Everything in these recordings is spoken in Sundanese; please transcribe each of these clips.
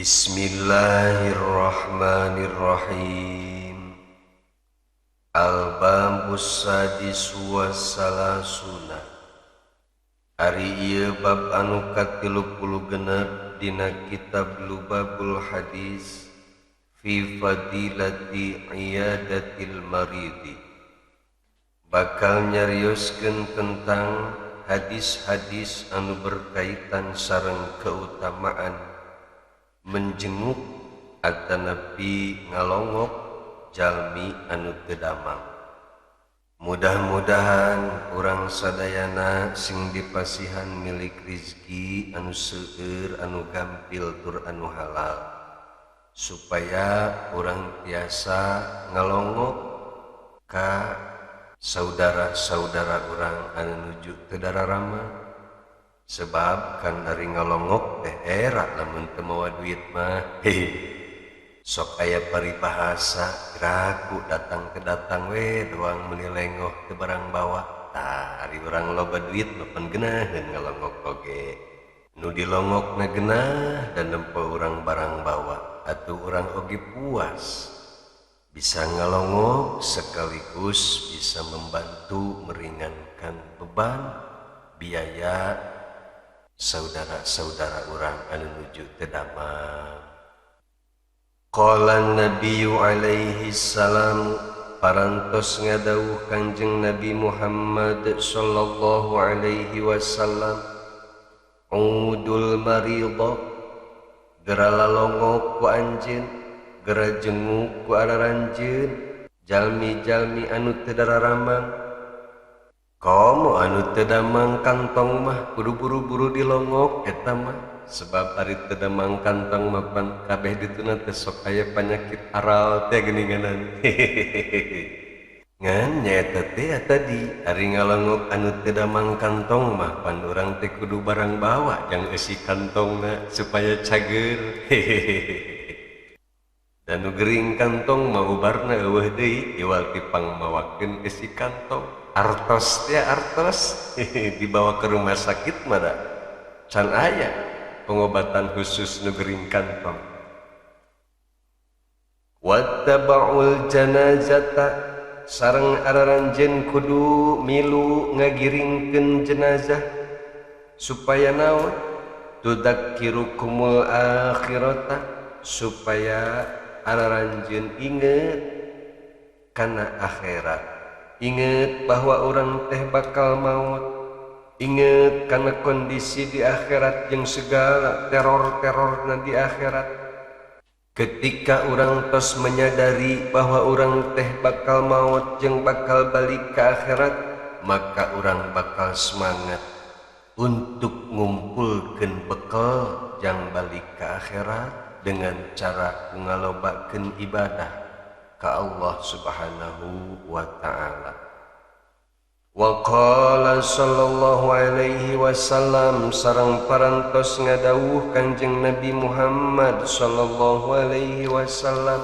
Bismillahirrahmanirrahim. Al-babus sadis wassalasuna. Ari ieu bab anu ka-36 dina kitab Lubabul Hadis fi fadilati iyadatil maridi. Bakal nyarioskeun tentang hadis-hadis anu berkaitan sareng keutamaan menjenguk atanapi ngalongok jalmi anu teu damang. Mudah-mudahan urang sadayana sing dipasihan milik rizki anu seueur, anu gampil tur anu halal, supaya urang tiasa ngalongok ka saudara-saudara urang anu nuju teu dararama. Sebab kan dari ngalongok teh era lamun teu mawa duit mah sok aya paribahasa raku datang ke datang we doang meuli lengoh teu barang bawa. Tah ari urang loba duit mah pan geunaheun ngalongok oge. Nu dilongokna geunah dan nempo urang barang bawa, atuh urang oge puas bisa ngalongok sekaligus bisa membantu meringankan beban biaya saudara-saudara urang anu nuju teu damang. Qala Nabiyyu alaihi salam, parantos ngadawuh Kanjeng Nabi Muhammad sallallahu alaihi wasallam, udul maridha, gera lalongok ku anjeun, gera jenguk ku araranjeun jalmi-jalmi anu teu dararamang. Komo anu teu damang kantong mah kudu buru-buru dilongok eta mah, sebab ari teu damang kantong mah pan kabeh dituna teh sok aya panyakit aral teh geuninganan. Ngan nyaeta teh tadi ari ngalongok anu teu damang kantong mah pan urang teh kudu barang bawa jang eusi kantongna supaya cager. Dan nu gering kantong mah ubarna eueuh deui iwal ti pangmawakeun eusi kantong. Artos ya artos dibawa ke rumah sakit mana can aya pengobatan khusus nu gering kantong. Wattaba'ul janazata, sareng araranjeun kudu milu ngagiringkeun jenazah supaya naon? Tudzakirukumul akhirata, supaya araranjeun inget kana akhirat. Ingat bahwa orang teh bakal maut. Ingat karena kondisi di akhirat yang segala teror-teror di akhirat. Ketika orang tos menyadari bahwa orang teh bakal maut jeung bakal balik ke akhirat, maka orang bakal semangat untuk ngumpulkeun bekal jang balik ke akhirat dengan cara ngalobakeun ibadah ka Allah subhanahu wa ta'ala. Wa qala sallallahu alaihi wasallam, sareng parantos ngadawuh Kanjeng Nabi Muhammad sallallahu alaihi wasallam,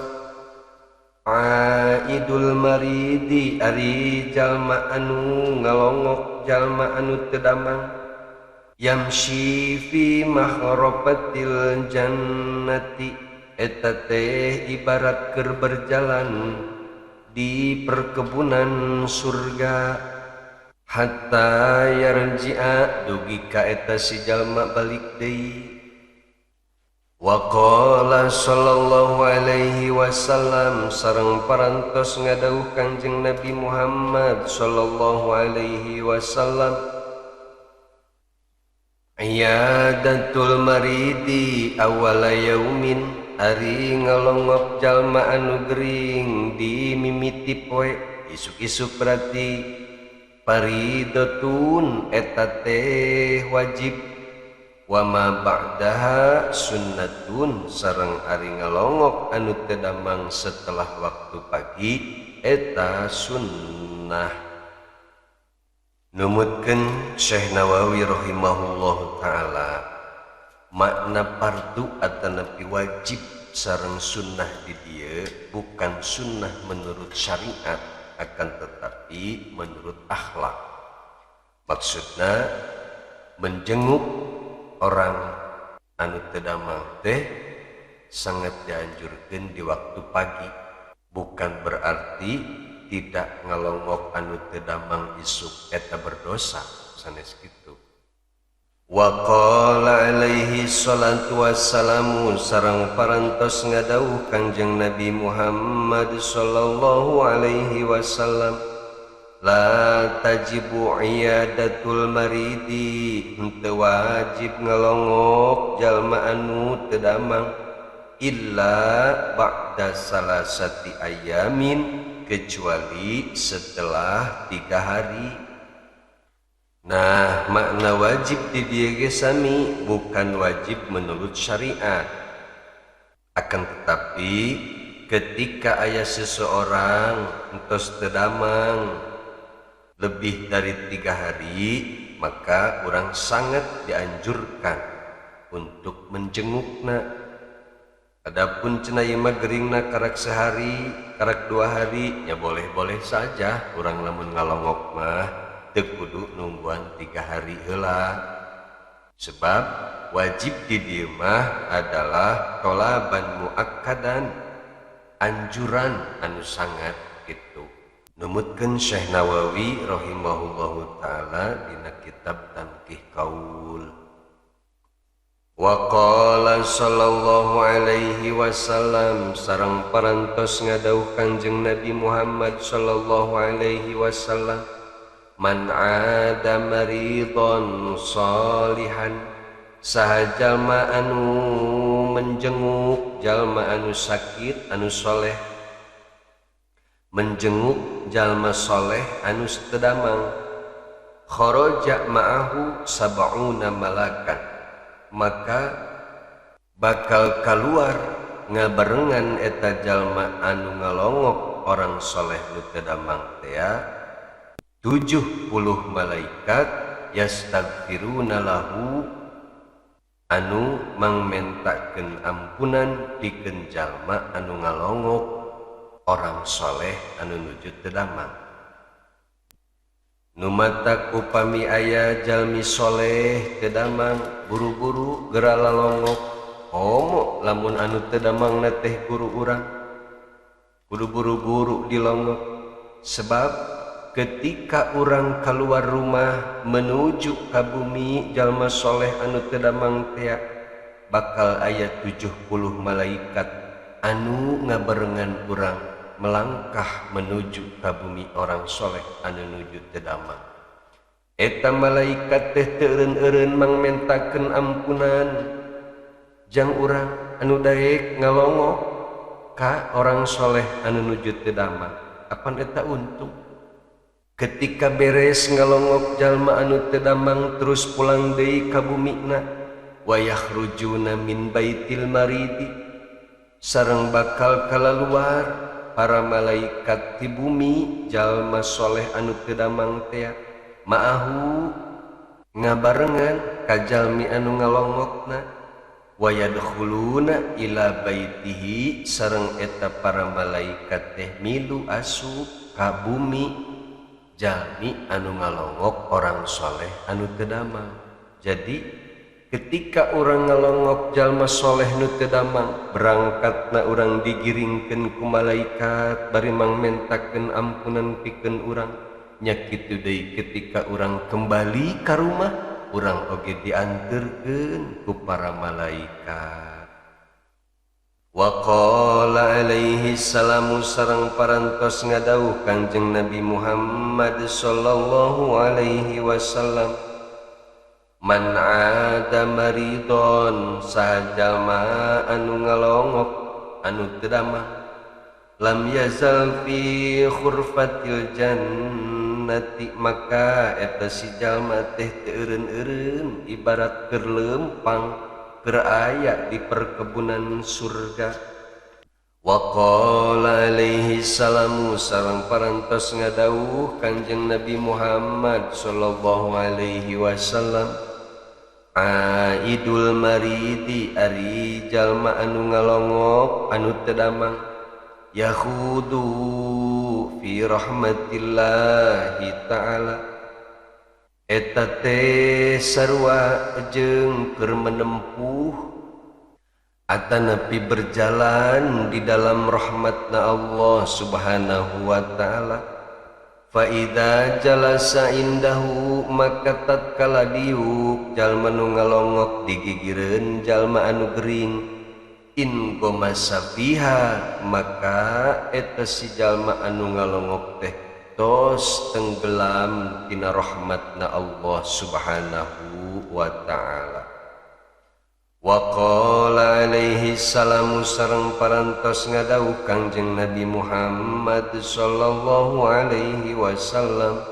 aidul maridi, ari jalma anu ngalongok jalma anu teu damang, yamshi fi mahrabatil jannati, eta teh ibarat keur berjalan di perkebunan surga, hatta yarji'a, dugi ka eta si jalma balik deui. Wa qala sallallahu alaihi wasallam, sareng parantos ngadawuh Kanjeng Nabi Muhammad sallallahu alaihi wasallam, iyadatul maridi awala yaumin, ari ngalongok jalma anu gering di mimiti poe isuk-isuk berarti paridotun eta teh wajib, wa ma ba'daha sunnatun, sareng ari ngalongok anu teu damang setelah waktu pagi eta sunnah. Numutkeun Syekh Nawawi rahimahullahu taala, makna fardu atanapi wajib sareng sunnah di dieu bukan sunnah menurut syariat, akan tetapi menurut akhlak. Maksudna menjenguk orang anu teu damang teh sangat dianjurkan di waktu pagi. Bukan berarti tidak ngalongok anu teu damang isuk eta berdosa, sanes kitu. Wa qala alaihi salatu wassalamu sareng parantos ngadawuh Kangjeng Nabi Muhammad sallallahu alaihi wasallam, la tajibu iyadatul maridi, henteu wajib ngalongok jalma anu teu damang illa ba'da salasati ayamin, kecuali setelah 3 hari. Nah, makna wajib di dieu ge sami, bukan wajib menurut syariat. Akan tetapi ketika aya seseorang entos teu damang lebih dari 3 hari, maka orang sangat dianjurkan untuk menjengukna. Adapun cenah ieu mah geringna karak sehari, karak 2 hari, ya boleh-boleh saja. Urang lamun ngalongok mah teu kudu nungguan 3 hari heula. Sebab wajib di dieu mah adalah tolaban muakkadan, anjuran anu sangat gitu. Numutkeun Syekh Nawawi rahimahullahu taala dina kitab Tanqih Qaul. Wa qala sallallahu alaihi wasallam sareng parantos ngadawuh Kangjeng Nabi Muhammad sallallahu alaihi wasallam, man ada maridon salihan, saha jalma anu menjenguk jalma anu sakit anu soleh, menjenguk jalma soleh anu teu damang, kharaja ma'ahu sab'una malakan, maka bakal keluar ngabarengan eta jalma anu ngalongok orang soleh nu teu damang teh 70 malaikat yastaghfiruna lahu, anu mangmentakeun ampunan pikeun jalma anu ngalongok orang soleh anu nuju teu damang. Numatak upami aya jalmi soleh teu damang, buru-buru geura lalongok. Homo lamun anu teu damang na teh guru urang, kudu buru-buru dilongok. Sebab ketika urang keluar rumah menuju ka bumi jalma soleh anu teu damang teh, bakal aya 70 malaikat anu ngabarengan urang melangkah menuju ka bumi orang soleh anu nuju teu damang. Eta malaikat teh teu eureun-eureun mangmentakeun ampunan jang urang anu daek ngalongok ka orang soleh anu nuju teu damang. Apan eta untung ketika beres ngalongok jalma anu teu damang terus pulang deui ka bumina, wa yakhrujuna min baitil maridi, sareng bakal kalaluar para malaikat di bumi jalma soleh anu teu damang teh ma'ahu ngabarengan ka jalmi anu ngalongokna, wa yadkhuluna ila baitihi, sareng eta para malaikat teh milu asup ka bumi jalmi anu ngalongok orang soleh anu teu damang. Jadi ketika orang ngalongok jalma soleh nu teu damang, berangkatna urang digiringkeun ku malaikat bari mangmentakeun ampunan pikeun urang. Nya kitu deui ketika urang kembali ka rumah, urang oge dianterkeun ku para malaikat. Wa qala alaihi salamu sareng parantos ngadawuh Kangjeng Nabi Muhammad sallallahu alaihi wasallam, man ada maridon, sajalma anu ngalongok anu teu damang, lam yazal fi khurfatil jannati, maka eta si jalma teh teu eureun-eureun ibarat keur leumpang keur aya di perkebunan surga. Wa qala alaihi salamu sareng parantos ngadawuh Kangjeng Nabi Muhammad sallallahu alaihi wasallam, aidul maridi, ari jalma anu ngalongok anu teu damang, yahudu fi rahmatillahi ta'ala, eta teh sarua jeung keur menempuh atanapi berjalan di dalam rahmatna Allah subhanahu wa ta'ala. Fa idza jalasa indahu maka tatkala diuk jalma nu ngalongok di gigireun jalma anu gering, in gomasa fiha maka eta si jalma anu ngalongok teh tos tenggelam tina rahmatna Allah subhanahu wa ta'ala. Wa qala alaihi salamu sareng parantos ngadawuh Kangjeng Nabi Muhammad sallallahu alaihi wasallam,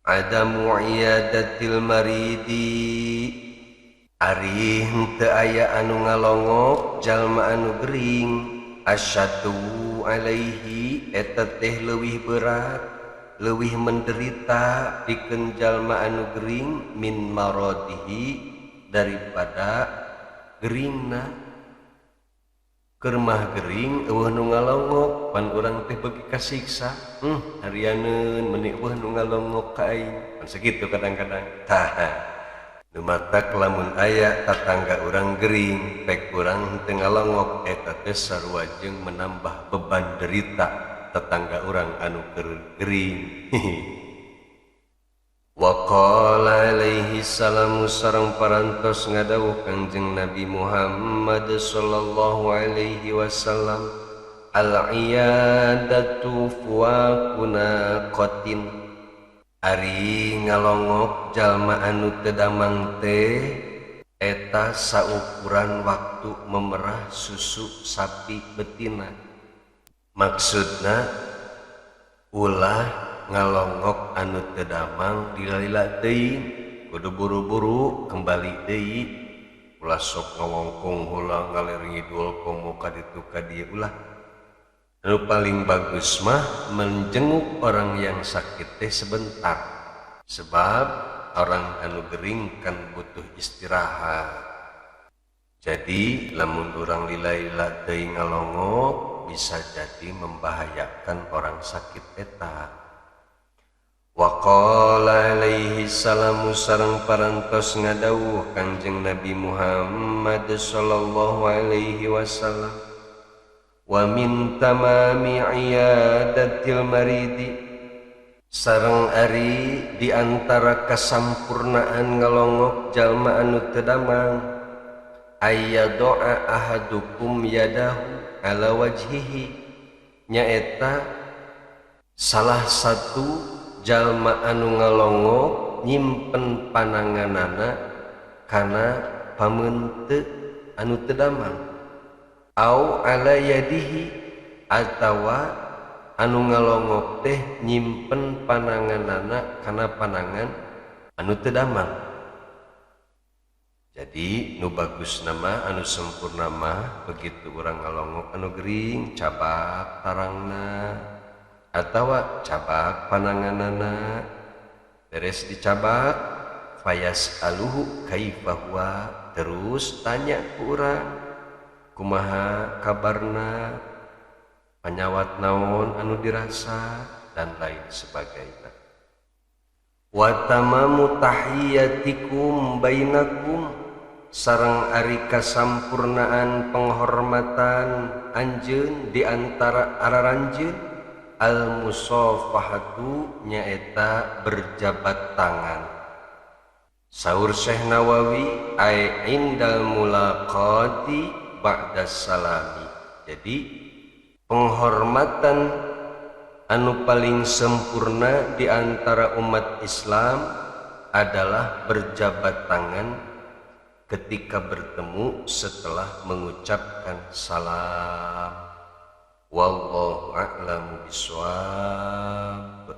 adamu iyadatil maridi, ari henteu aya anu ngalongok jalma anu gering, asyadu alaihi eta teh leuwih berat leuwih menderita pikeun jalma anu gering min maradihi daripada geringna. Keur mah gering eueuh nu ngalongok pan urang teh beuki kasiksa, harianeun meuni eueuh nu ngalongok ka aing pan sakitu kadang-kadang. Tah nu matak lamun aya tatangga urang gering pek urang teu ngalongok eta teh sarua jeung menambah beban derita tetangga urang anu keur gering. Wa qala alaihi salamu sareng parantos ngadawuh Kangjeng Nabi Muhammad sallallahu alaihi wasallam, al iyadatu fuwaquna qatin, ari ngalongok jalma anu teu damang teh eta saukuran waktu memerah susu sapi betina. Maksudna ulah ngalongok anu teu damang dilila teuing, kudu buru-buru kembali deui, ulah sok ngawongkong heula ngaler ngidul komo ka ditu ka dieu ulah. Anu paling bagus mah menjenguk orang yang sakit teh sebentar, sebab orang anu gering kan butuh istirahat. Jadi lamun urang lila-lila teuing ngalongok bisa jadi membahayakan orang sakit eta. Wa qala alaihi salamu sareng parantos ngadawuh Kangjeng Nabi Muhammad sallallahu alaihi wasallam, wa min tamami iyadatil maridi, sareng ari di antara kasampurnaan ngalongok jalma anu teu damang, ayyadoa ahadukum yadahu ala wajhihi, nyaeta salah satu jalma anu ngalongok nyimpen pananganana kana pameun teu anu teu damang, au ala yadihi atawa anu ngalongok teh nyimpen pananganana kana panangan anu teu damang. Jadi nu bagus nama anu sempurna mah begitu urang ngalongok anu gering cabak tarangna atawa cabak pananganana, beres dicabak fayas aluhu kaifa huwa, terus tanya ku urang kumaha kabarna, panyawat naon anu dirasa dan lain sebagainya. Wa tamamu tahiyatikum bainakum, sareng ari kasampurnaan penghormatan anjeun di antara araranjeun, al musafahatu nyaeta berjabat tangan. Saur Syekh Nawawi ai indal mulaqati ba'da salami. Jadi penghormatan anu paling sempurna di antara umat Islam adalah berjabat tangan ketika bertemu setelah mengucapkan salam. Wallahu a'lamu bishawab.